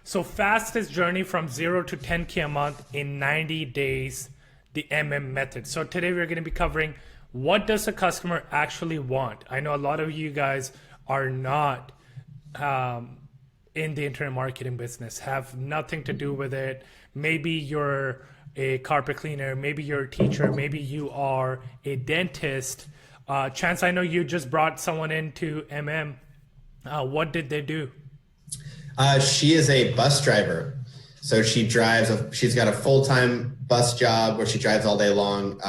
So fastest journey from 0 to 10K a month in 90 days, the method. So today we're going to be covering what does a customer actually want. I know a lot of you guys are not in the internet marketing business, have nothing to do with it. Maybe you're a carpet cleaner, maybe you're a teacher, maybe you are a dentist. Chance, I know you just brought someone into What did they do? She is a bus driver. So she's got a full-time bus job where she drives all day long,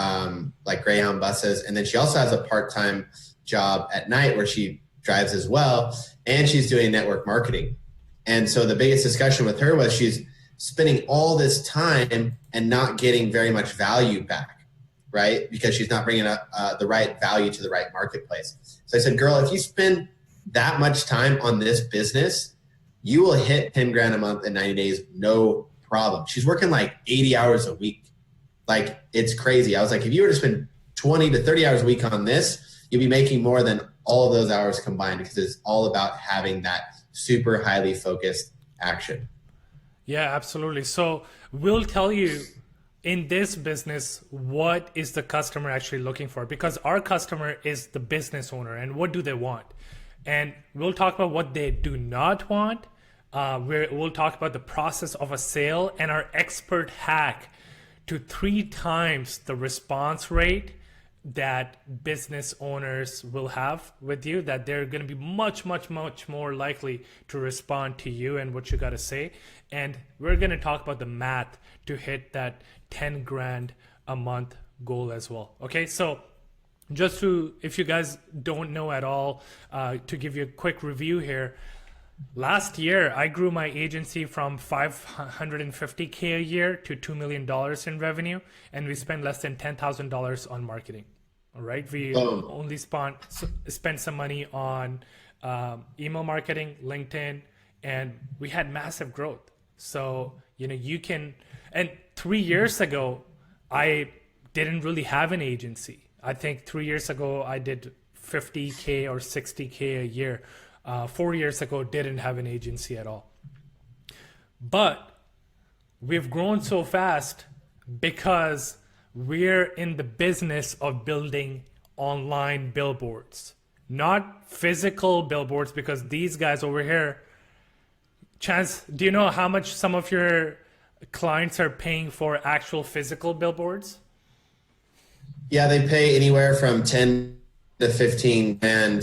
like Greyhound buses. And then she also has a part-time job at night where she drives as well. And she's doing network marketing. And so the biggest discussion with her was she's spending all this time and not getting very much value back, right? Because she's not bringing up the right value to the right marketplace. So I said, girl, if you spend that much time on this business, you will hit 10 grand a month in 90 days, no problem. She's working like 80 hours a week. Like, it's crazy. I was like, if you were to spend 20 to 30 hours a week on this, you'll be making more than all of those hours combined, because it's all about having that super highly focused action. Yeah, absolutely. So we'll tell you in this business, what is the customer actually looking for? Because our customer is the business owner, and what do they want? And we'll talk about what they do not want. We'll talk about the process of a sale and our expert hack to 3 times the response rate that business owners will have with you, that they're going to be much, much, much more likely to respond to you and what you got to say. And we're going to talk about the math to hit that 10 grand a month goal as well. Okay, so just to, if you guys don't know at all, to give you a quick review here, last year I grew my agency from $550K a year to $2 million in revenue, and we spent less than $10,000 on marketing. All right, we only spent some money on email marketing, LinkedIn, and we had massive growth. So you can, and 3 years ago I didn't really have an agency. I think 3 years ago I did 50K or 60K a year. 4 years ago, didn't have an agency at all. But we've grown so fast because we're in the business of building online billboards, not physical billboards, because these guys over here, Chance, do you know how much some of your clients are paying for actual physical billboards? Yeah, they pay anywhere from 10 to 15 grand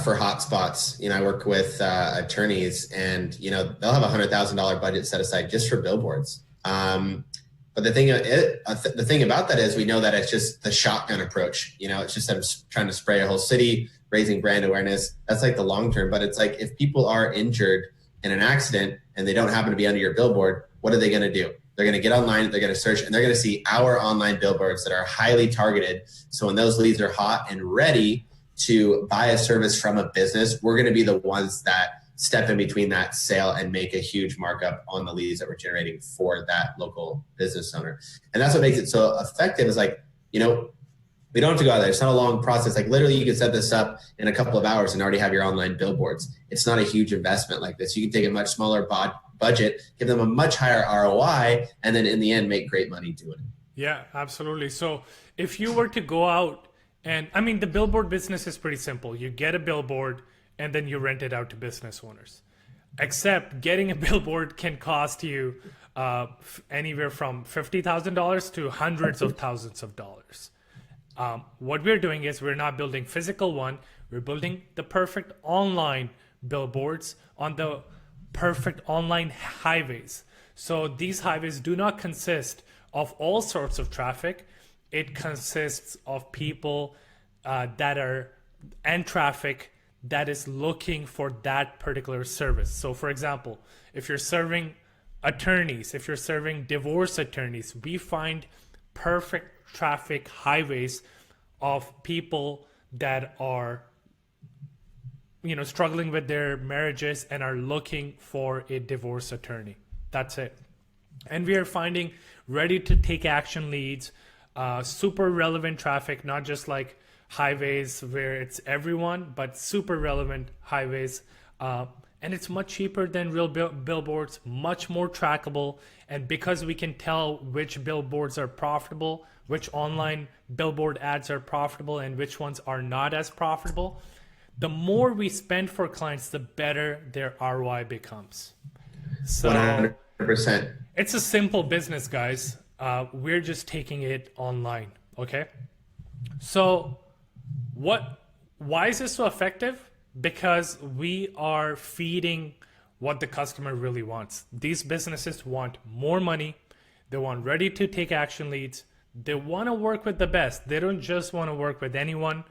for hotspots. I work with attorneys, and they'll have $100,000 budget set aside just for billboards. But the thing about that is, we know that it's just the shotgun approach. It's just them trying to spray a whole city, raising brand awareness. That's like the long term. But it's like, if people are injured in an accident and they don't happen to be under your billboard, what are they going to do? They're going to get online, they're going to search, and they're going to see our online billboards that are highly targeted. So when those leads are hot and ready to buy a service from a business, we're going to be the ones that step in between that sale and make a huge markup on the leads that we're generating for that local business owner. And that's what makes it so effective, is like, we don't have to go out there. It's not a long process. Like, literally, you can set this up in a couple of hours and already have your online billboards. It's not a huge investment like this. You can take a much smaller budget, give them a much higher ROI, and then in the end make great money doing it. Yeah, absolutely. So if you were to go out and, the billboard business is pretty simple. You get a billboard and then you rent it out to business owners. Except getting a billboard can cost you anywhere from $50,000 to hundreds of thousands of dollars. What we're doing is, we're not building physical one. We're building the perfect online billboards on the perfect online highways. So these highways do not consist of all sorts of traffic. It consists of people and traffic that is looking for that particular service. So for example, if you're serving attorneys, if you're serving divorce attorneys, we find perfect traffic highways of people that are struggling with their marriages and are looking for a divorce attorney. That's it. And we are finding ready to take action leads, super relevant traffic, not just like highways where it's everyone, but super relevant highways and it's much cheaper than real billboards, much more trackable. And because we can tell which billboards are profitable, which online billboard ads are profitable, and which ones are not as profitable, the more we spend for clients, the better their ROI becomes. So 100%. it's a simple business, guys. We're just taking it online. Okay. So why is this so effective? Because we are feeding what the customer really wants. These businesses want more money. They want ready to take action leads. They want to work with the best. They don't just want to work with anyone.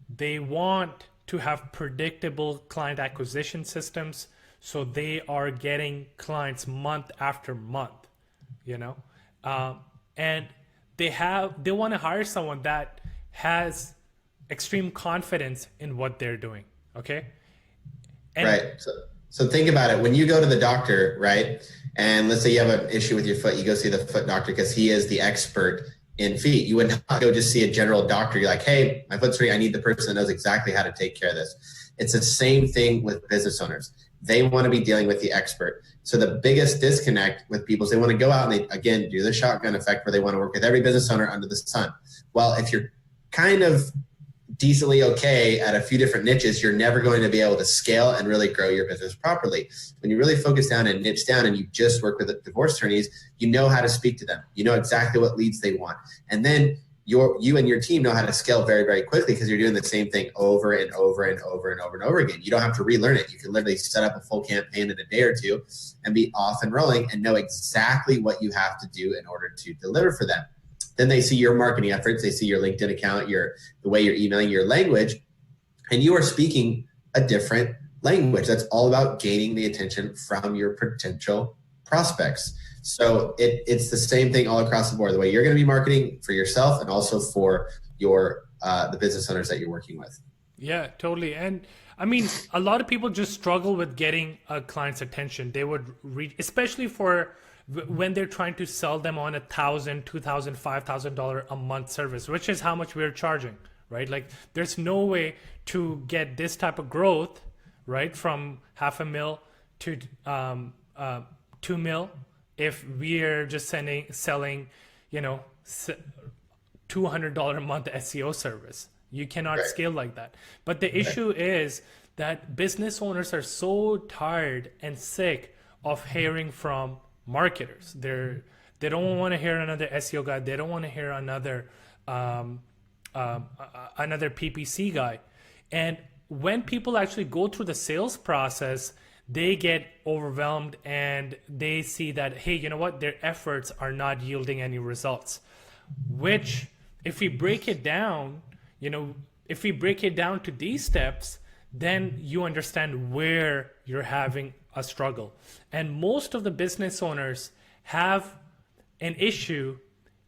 They want to have predictable client acquisition systems, so they are getting clients month after month, and they want to hire someone that has extreme confidence in what they're doing. Okay. And right. So think about it. When you go to the doctor, right? And let's say you have an issue with your foot, you go see the foot doctor because he is the expert in feet. You would not go just see a general doctor. You're like, hey, my foot's hurting. I need the person that knows exactly how to take care of this. It's the same thing with business owners. They want to be dealing with the expert. So the biggest disconnect with people is they want to go out and they, again, do the shotgun effect where they want to work with every business owner under the sun. Well, if you're kind of decently okay at a few different niches, you're never going to be able to scale and really grow your business properly. When you really focus down and niche down and you just work with divorce attorneys, you know how to speak to them. You know exactly what leads they want. And then you and your team know how to scale very, very quickly because you're doing the same thing over and over and over and over and over again. You don't have to relearn it. You can literally set up a full campaign in a day or two and be off and rolling and know exactly what you have to do in order to deliver for them. Then they see your marketing efforts, they see your LinkedIn account, the way you're emailing, your language, and you are speaking a different language. That's all about gaining the attention from your potential prospects. So it's the same thing all across the board. The way you're going to be marketing for yourself and also for the business owners that you're working with. Yeah, totally. And I mean, a lot of people just struggle with getting a client's attention. They would reach, especially for when they're trying to sell them on $1,000, $2,000, $5,000 a month service, which is how much we're charging, right? Like there's no way to get this type of growth, right? From $500,000 to 2 mil if we're just selling, $200 a month SEO service. You cannot scale like that. But the issue is that business owners are so tired and sick of hearing from marketers. They don't want to hear another SEO guy. They don't want to hear another PPC guy. And when people actually go through the sales process, they get overwhelmed and they see that, hey, you know what? Their efforts are not yielding any results. Which, if we break it down, to these steps, then you understand where you're having a struggle. And most of the business owners have an issue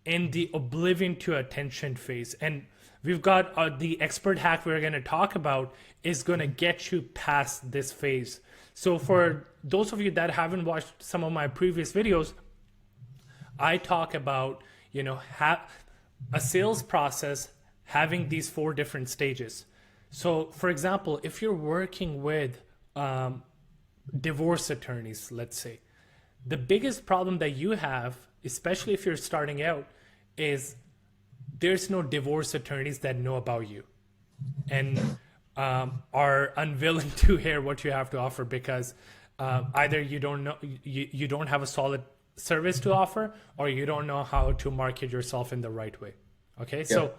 in the oblivion to attention phase. And we've got the expert hack we're going to talk about is going to get you past this phase. So for those of you that haven't watched some of my previous videos, I talk about, a sales process having these 4 different stages. So for example, if you're working with divorce attorneys, let's say, the biggest problem that you have, especially if you're starting out, is there's no divorce attorneys that know about you and are unwilling to hear what you have to offer because either you don't have a solid service to offer, or you don't know how to market yourself in the right way. Okay, so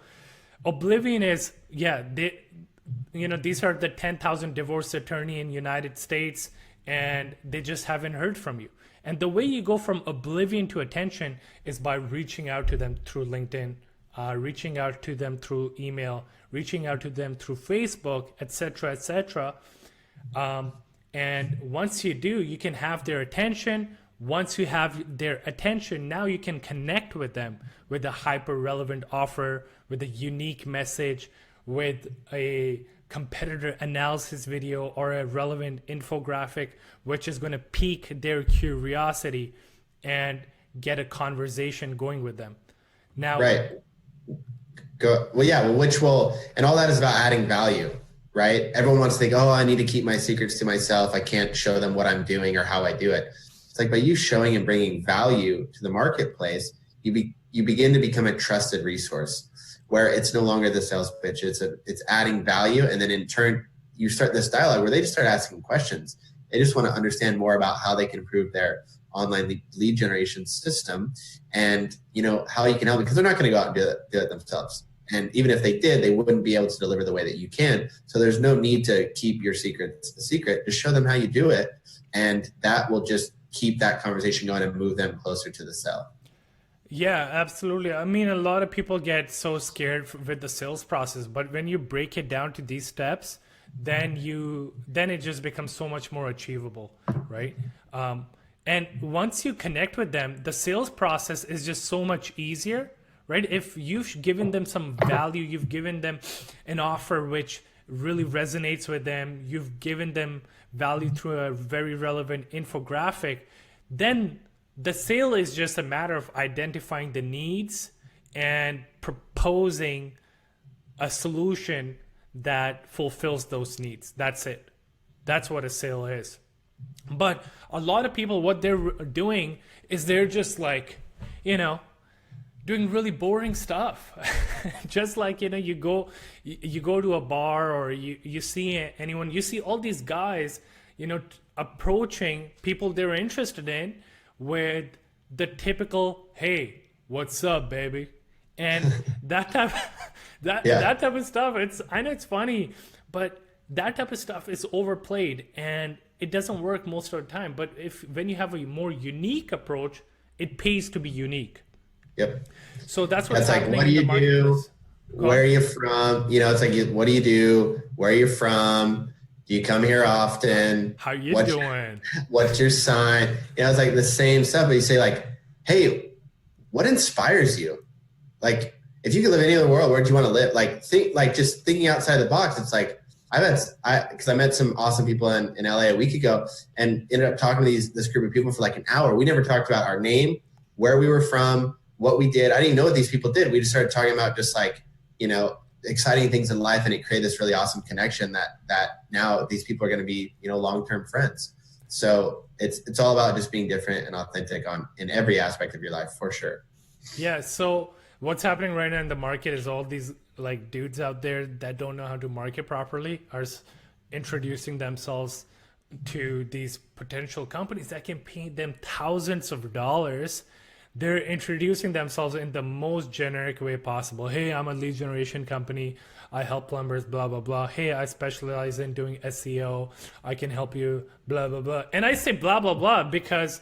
oblivion is, these are the 10,000 divorce attorney in United States, and they just haven't heard from you. And the way you go from oblivion to attention is by reaching out to them through LinkedIn, reaching out to them through email, reaching out to them through Facebook, etc., etc. And once you do, you can have their attention. Once you have their attention, now you can connect with them with a hyper relevant offer, with a unique message, with a competitor analysis video or a relevant infographic, which is going to pique their curiosity and get a conversation going with them. Now, right. Go. Well, yeah. Well, and all that is about adding value, right? Everyone wants to think, oh, I need to keep my secrets to myself. I can't show them what I'm doing or how I do it. It's like by you showing and bringing value to the marketplace, you begin to become a trusted resource where it's no longer the sales pitch. It's adding value. And then in turn, you start this dialogue where they just start asking questions. They just want to understand more about how they can improve their online lead generation system and, you know, how you can help, because they're not going to go out and do it themselves. And even if they did, they wouldn't be able to deliver the way that you can. So there's no need to keep your secrets a secret. Just show them how you do it. And that will just keep that conversation going and move them closer to the sale. Yeah, absolutely. I mean, a lot of people get so scared with the sales process, but when you break it down to these steps, then it just becomes so much more achievable, right? And once you connect with them, the sales process is just so much easier, right? If you've given them some value, you've given them an offer which really resonates with them, you've given them value through a very relevant infographic, then the sale is just a matter of identifying the needs and proposing a solution that fulfills those needs. That's it. That's what a sale is. But a lot of people, what they're doing is they're just like, you know, doing really boring stuff. Just like, you know, you go to a bar, or you see anyone, you see all these guys, you know, approaching people they're interested in with the typical, hey, what's up, baby? And that type that type of stuff, I know it's funny, but that type of stuff is overplayed and it doesn't work most of the time. But when you have a more unique approach, it pays to be unique. Yep. So that's what's like, happening what do in you the marketplace. do? Where are you from? You know, it's like, what do you do? Where are you from? Do you come here often? How you doing? What's your sign? You know, it's like the same stuff, but you say like, hey, what inspires you? Like, if you could live any other world, where do you want to live? Like, just thinking outside the box. It's like, because I met some awesome people in LA a week ago and ended up talking to this group of people for like an hour. We never talked about our name, where we were from, what we did. I didn't even know what these people did. We just started talking about just like, you know, exciting things in life, and it created this really awesome connection that now these people are going to be, you know, long-term friends. So it's all about just being different and authentic in every aspect of your life, for sure. Yeah. So what's happening right now in the market is all these like dudes out there that don't know how to market properly are introducing themselves to these potential companies that can pay them thousands of dollars. They're introducing themselves in the most generic way possible. Hey, I'm a lead generation company. I help plumbers, blah, blah, blah. Hey, I specialize in doing SEO. I can help you, blah, blah, blah. And I say blah, blah, blah because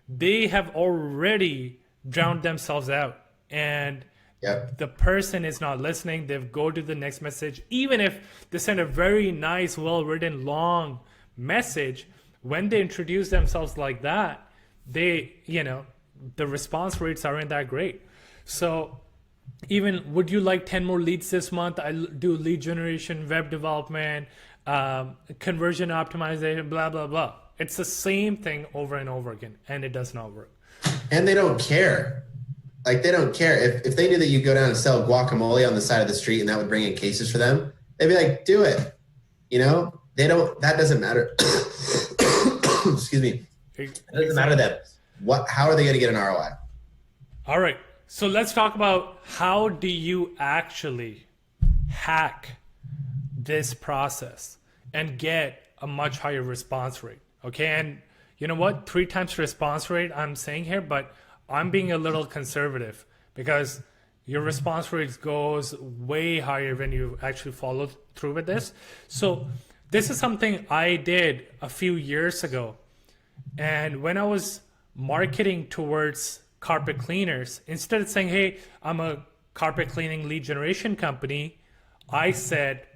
they have already drowned themselves out. And Yep. the person is not listening. They go to the next message. Even if they send a very nice, well-written, long message, when they introduce themselves like that, they, you know, the response rates aren't that great. So even, would you like 10 more leads this month? I do lead generation, web development, conversion optimization, blah, blah, blah. It's the same thing over and over again, and it does not work. And they don't care. Like, they don't care. If they knew that you go down and sell guacamole on the side of the street and that would bring in cases for them, they'd be like, do it. You know, that doesn't matter. Excuse me. It doesn't matter to them. How are they going to get an ROI? All right. So let's talk about, how do you actually hack this process and get a much higher response rate? Okay. And you know what? 3 times response rate I'm saying here, but I'm being a little conservative because your response rate goes way higher when you actually follow through with this. So this is something I did a few years ago. And when I was marketing towards carpet cleaners, instead of saying, hey, I'm a carpet cleaning lead generation company, I said,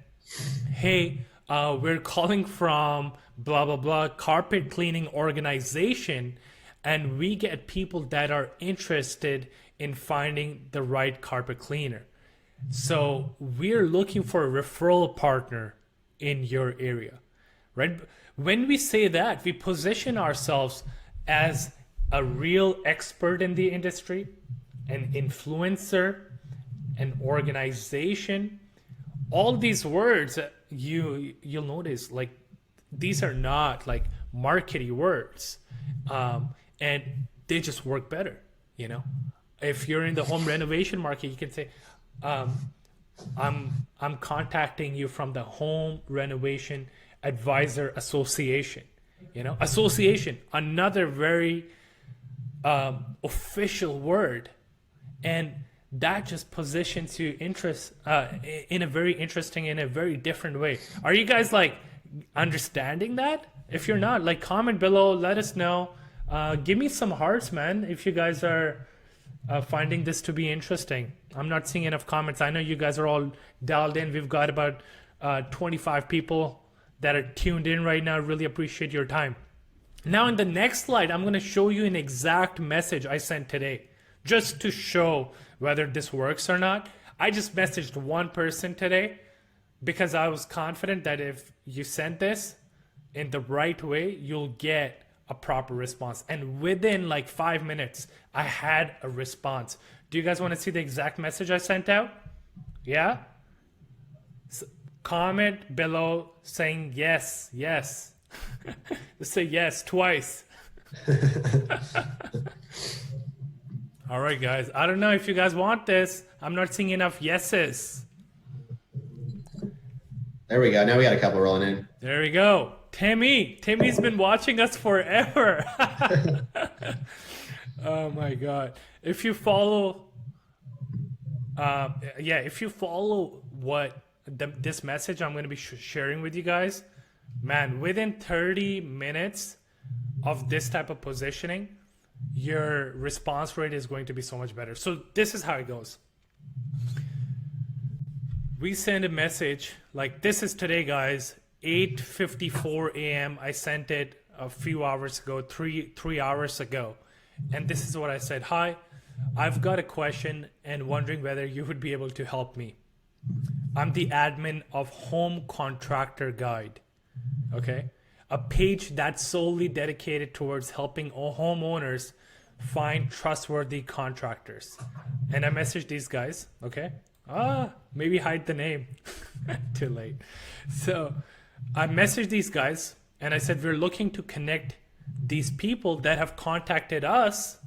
hey, we're calling from blah, blah, blah, carpet cleaning organization, and we get people that are interested in finding the right carpet cleaner. So we're looking for a referral partner in your area, right? When we say that, we position ourselves as a real expert in the industry, an influencer, an organization. All these words, you'll notice like these are not like markety words, and they just work better. You know, if you're in the home renovation market, you can say, I'm contacting you from the Home Renovation Advisor Association. You know, association, another very official word, and that just positions you in a very interesting, in a very different way. Are you guys like understanding that? If you're not, like, comment below, let us know. Give me some hearts, man, if you guys are finding this to be interesting. I'm not seeing enough comments. I know you guys are all dialed in. We've got about 25 people that are tuned in right now. Really appreciate your time. Now in the next slide, I'm going to show you an exact message I sent today, just to show whether this works or not. I just messaged one person today because I was confident that if you send this in the right way, you'll get a proper response. And within like 5 minutes, I had a response. Do you guys want to see the exact message I sent out? Yeah? Comment below saying yes, yes. Just say yes twice. All right, guys. I don't know if you guys want this. I'm not seeing enough yeses. There we go. Now we got a couple rolling in. There we go. Timmy's been watching us forever. Oh my God. If you follow, if you follow what this message I'm going to be sharing with you guys, man, within 30 minutes of this type of positioning, your response rate is going to be so much better. So this is how it goes. We send a message like this is today, guys, 8:54 a.m. I sent it a few hours ago, three hours ago. And this is what I said. Hi, I've got a question and wondering whether you would be able to help me. I'm the admin of Home Contractor Guide. Okay. A page that's solely dedicated towards helping all homeowners find trustworthy contractors. And I messaged these guys. Okay. Maybe hide the name. Too late. So I messaged these guys and I said, we're looking to connect these people that have contacted us,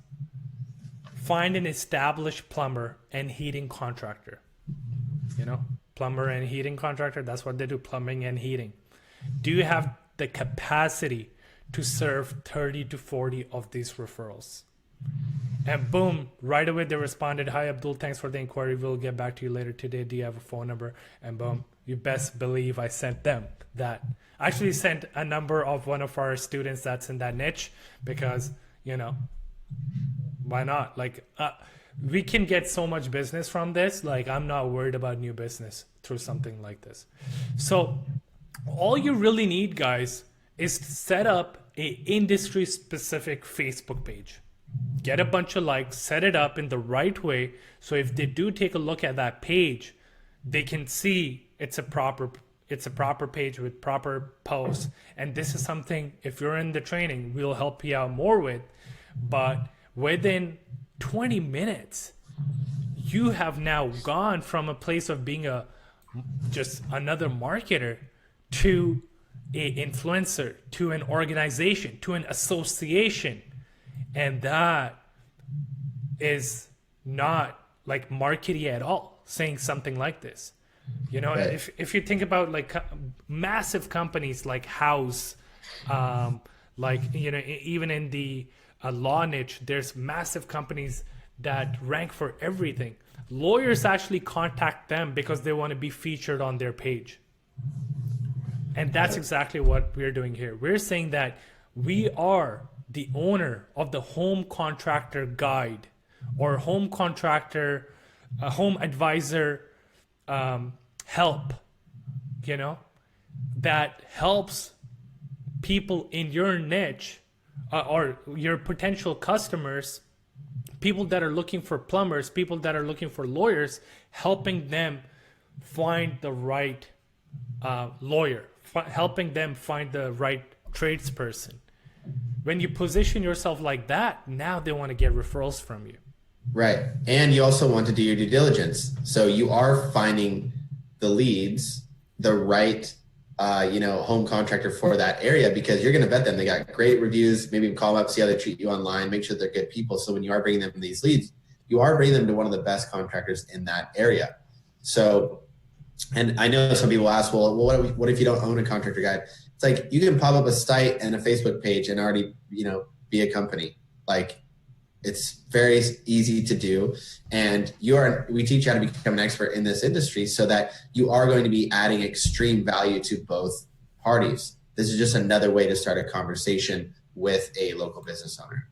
find an established plumber and heating contractor. You know, plumber and heating contractor, that's what they do, plumbing and heating. Do you have the capacity to serve 30 to 40 of these referrals? And boom, right away they responded, hi Abdul, thanks for the inquiry. We'll get back to you later today. Do you have a phone number? And boom, you best believe I sent them that. I actually sent a number of one of our students that's in that niche because, you know, why not? Like, we can get so much business from this. Like, I'm not worried about new business through something like this. So all you really need, guys, is to set up a industry specific Facebook page. Get a bunch of likes, set it up in the right way. So if they do take a look at that page, they can see it's a proper page with proper posts. And this is something, if you're in the training, we'll help you out more with. But within 20 minutes, you have now gone from a place of being just another marketer to an influencer, to an organization, to an association. And that is not like marketing at all, saying something like this. You know, right. If you think about like massive companies like House, like, you know, even in the law niche, there's massive companies that rank for everything. Lawyers actually contact them because they want to be featured on their page. And that's exactly what we're doing here. We're saying that we are the owner of the Home Contractor Guide or Home Contractor, Home Advisor help, you know, that helps people in your niche or your potential customers, people that are looking for plumbers, people that are looking for lawyers, helping them find the right lawyer, helping them find the right tradesperson. When you position yourself like that, now they want to get referrals from you. Right. And you also want to do your due diligence. So you are finding the leads the right home contractor for that area, because you're going to vet them. They got great reviews. Maybe call them up, see how they treat you online, make sure they're good people. So when you are bringing them these leads, you are bringing them to one of the best contractors in that area. So, and I know some people ask, well, what if you don't own a contractor guide? It's like, you can pop up a site and a Facebook page and already, be a company. Like, it's very easy to do. And we teach you how to become an expert in this industry so that you are going to be adding extreme value to both parties. This is just another way to start a conversation with a local business owner.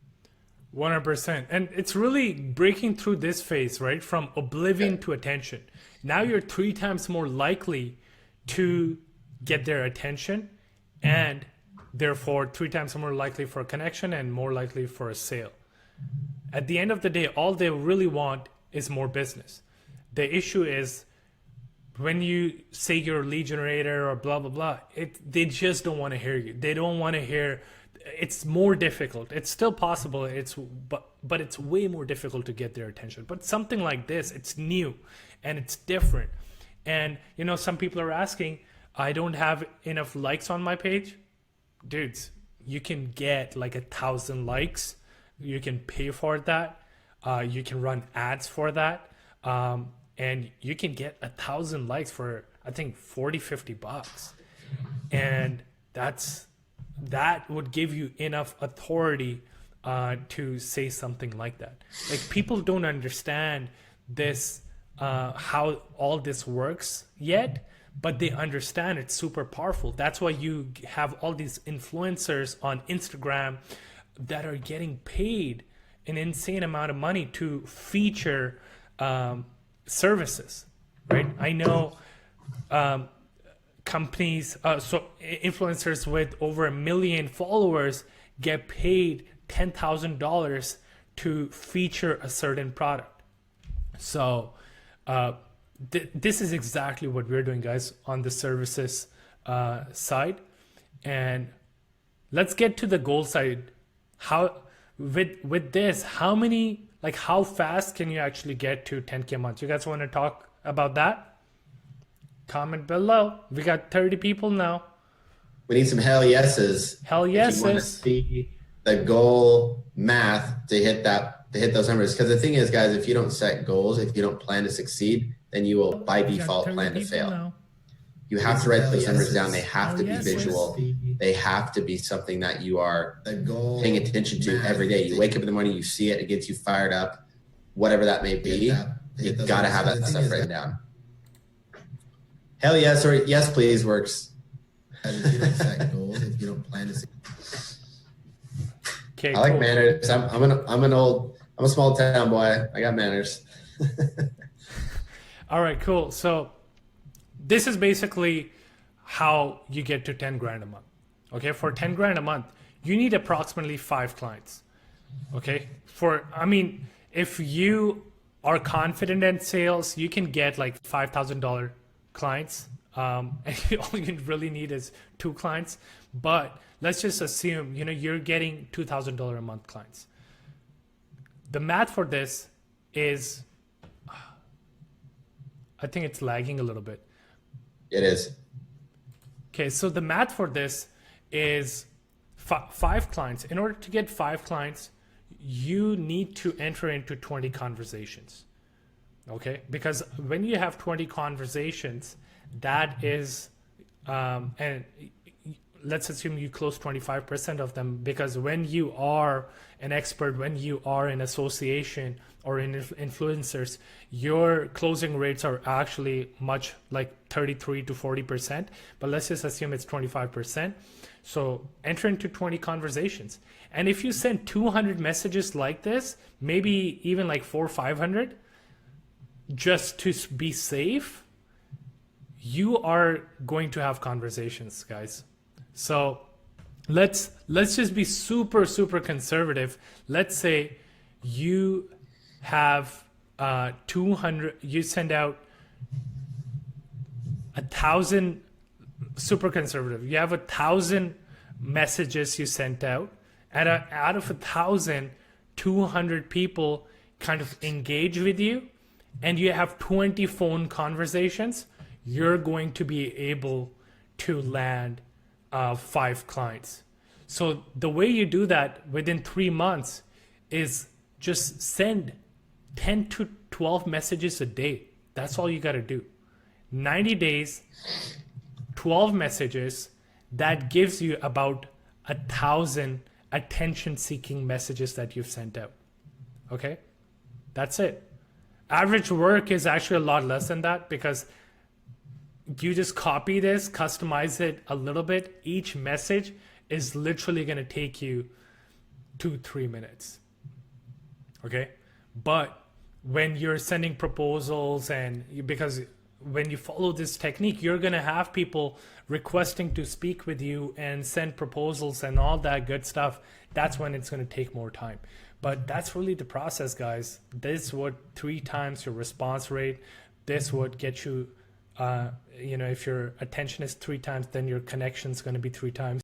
100%. And it's really breaking through this phase, right? From oblivion to attention. Now you're 3 times more likely to get their attention, and therefore 3 times more likely for a connection and more likely for a sale. At the end of the day, all they really want is more business. The issue is when you say you're a lead generator or blah, blah, blah, they just don't want to hear you. They don't want to hear. It's more difficult. It's still possible. But it's way more difficult to get their attention. But something like this, it's new and it's different. And some people are asking, I don't have enough likes on my page. Dudes, you can get like 1,000 likes. You can pay for that. You can run ads for that. And you can get 1,000 likes for, I think, $40-50. And that would give you enough authority to say something like that. Like, people don't understand this, how all this works yet, but they understand it's super powerful. That's why you have all these influencers on Instagram that are getting paid an insane amount of money to feature services, right? I know companies, so influencers with over 1 million followers get paid $10,000 to feature a certain product. So this is exactly what we're doing, guys, on the services side. And let's get to the goal side. How with this, how fast can you actually get to 10K a month? You guys want to talk about that? Comment below. We got 30 people now. We need some hell yeses. Hell yeses. If you want to see the goal math to hit those numbers. Because the thing is, guys, if you don't set goals, if you don't plan to succeed, then you will by default plan to fail. Now. You have to write those numbers down. They have to be visual. They have to be something that you are paying attention to every day. You wake up in the morning, you see it, it gets you fired up, whatever that may be. You got to have that stuff written down. Hell yes, or yes, please works. If you don't set goals, if you don't plan to succeed. Okay, I like manners. I'm a small town boy. I got manners. All right, cool. So this is basically how you get to 10 grand a month. Okay, for 10 grand a month, you need approximately 5 clients. Okay, if you are confident in sales, you can get like $5,000 clients. And all you really need is 2 clients. But let's just assume, you're getting $2,000 a month clients. The math for this is, I think it's lagging a little bit. It is. Okay, so the math for this is 5 clients. In order to get 5 clients, you need to enter into 20 conversations. Okay, because when you have 20 conversations, that is, and let's assume you close 25% of them, because when you are an expert, when you are in association or in influencers, your closing rates are actually much like 33 to 40%, but let's just assume it's 25%. So enter into 20 conversations. And if you send 200 messages like this, maybe even like 400 or 500, just to be safe, you are going to have conversations, guys. So let's just be super, super conservative. Let's say you have 200, you send out 1,000, super conservative. You have 1,000 messages you sent out, and out of 1,000, 200 people kind of engage with you, and you have 20 phone conversations. you're going to be able to land 5 clients. So the way you do that within 3 months is just send 10 to 12 messages a day. That's all you got to do. 90 days, 12 messages, that gives you about 1,000 attention seeking messages that you've sent out. Okay? That's it. Average work is actually a lot less than that, because you just copy this, customize it a little bit. Each message is literally going to take you 2-3 minutes. Okay? But when you're sending proposals because when you follow this technique, you're going to have people requesting to speak with you and send proposals and all that good stuff. That's when it's going to take more time. But that's really the process, guys. This would 3 times your response rate. This would get you, if your attention is 3 times, then your connection is going to be 3 times.